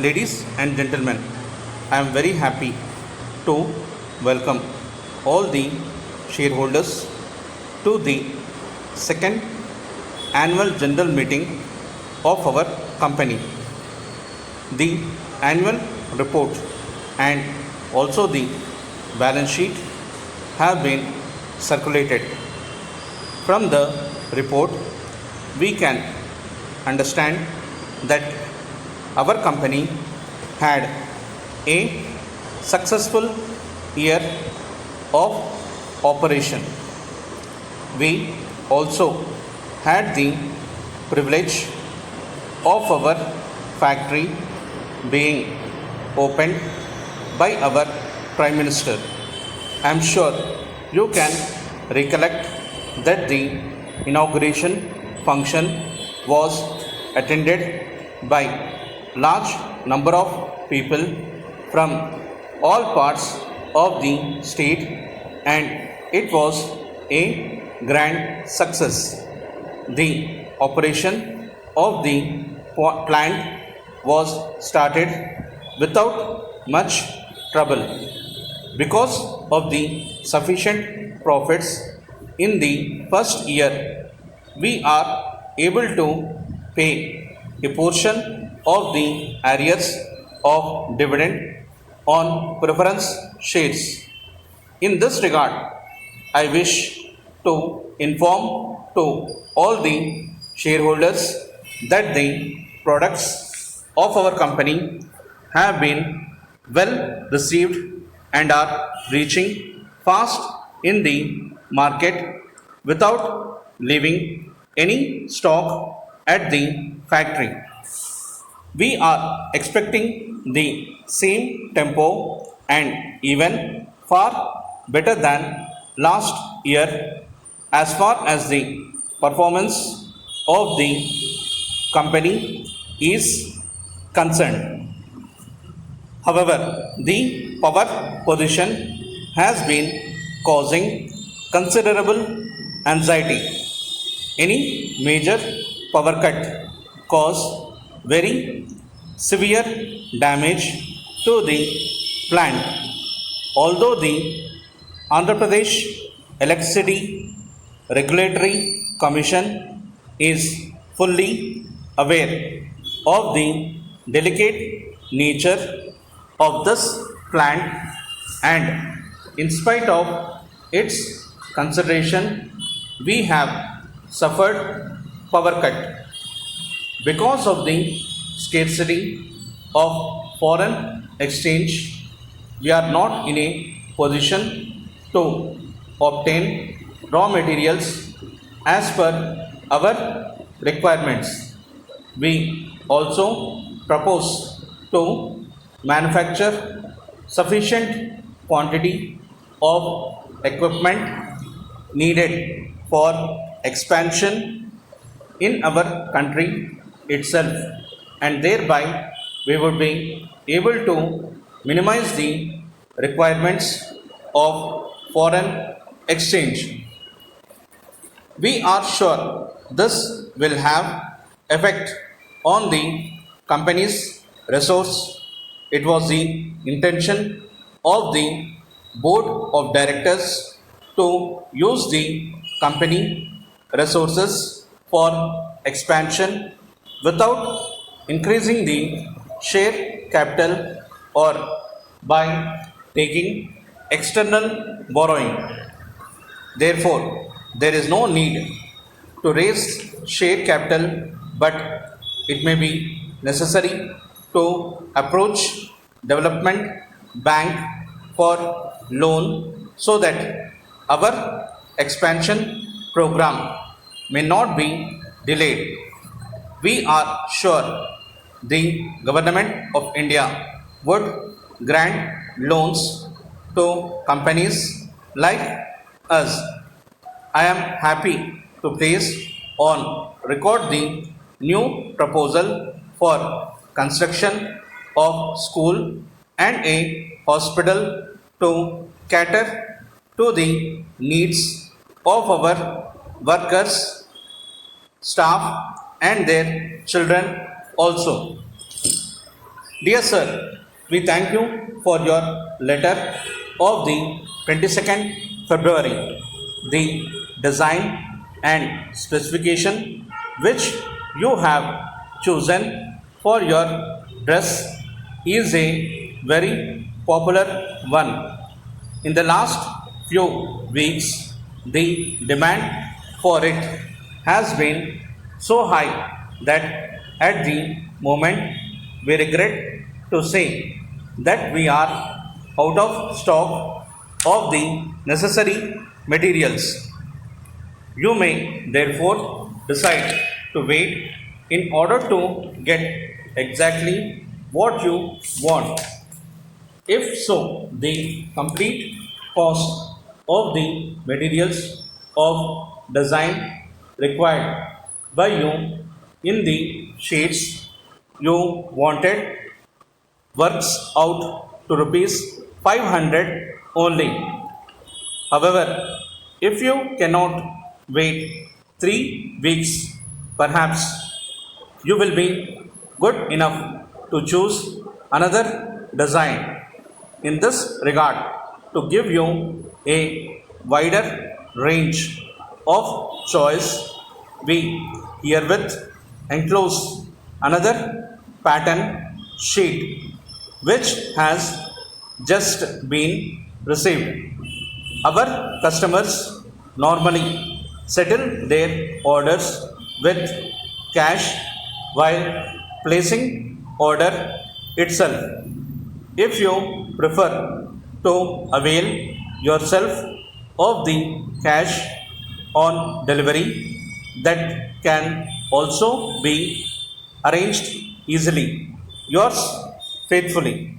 Ladies and gentlemen, I am very happy to welcome all the shareholders to the second annual general meeting of our company. The annual report and also the balance sheet have been circulated. From the report, we can understand that our company had a successful year of operation. We also had the privilege of our factory being opened by our Prime Minister. I am sure you can recollect that the inauguration function was attended by large number of people from all parts of the state, and it was a grand success. The operation of the plant was started without much trouble. Because of the sufficient profits in the first year, we are able to pay a portion of the arrears of dividend on preference shares. In this regard, I wish to inform to all the shareholders that the products of our company have been well received and are reaching fast in the market without leaving any stock at the factory. We are expecting the same tempo and even far better than last year as far as the performance of the company is concerned. However, the power position has been causing considerable anxiety. Any major power cut cause very severe damage to the plant. Although the Andhra Pradesh Electricity Regulatory Commission is fully aware of the delicate nature of this plant, and in spite of its consideration, we have suffered power cut. Because of the scarcity of foreign exchange, we are not in a position to obtain raw materials as per our requirements. We also propose to manufacture sufficient quantity of equipment needed for expansion in our country itself, and thereby we would be able to minimize the requirements of foreign exchange. We are sure this will have effect on the company's resource. It was the intention of the board of directors to use the company resources for expansion without increasing the share capital or by taking external borrowing. Therefore, there is no need to raise share capital, but it may be necessary to approach development bank for loan so that our expansion program may not be delayed. We are sure the government of India would grant loans to companies like us. I am happy to place on record the new proposal for construction of school and a hospital to cater to the needs of our workers, staff and their children also. Dear sir, we thank you for your letter of the 22nd February. The design and specification which you have chosen for your dress is a very popular one. In the last few weeks, the demand for it has been so high that at the moment we regret to say that we are out of stock of the necessary materials. You may therefore decide to wait in order to get exactly what you want. If so, the complete cost of the materials of design required by you in the shades you wanted works out to rupees 500 only. However, if you cannot wait 3 weeks, perhaps you will be good enough to choose another design. In this regard, to give you a wider range of choice, we herewith enclose another pattern sheet which has just been received. Our customers normally settle their orders with cash while placing order itself. If you prefer to avail yourself of the cash on delivery, that can also be arranged easily. Yours faithfully,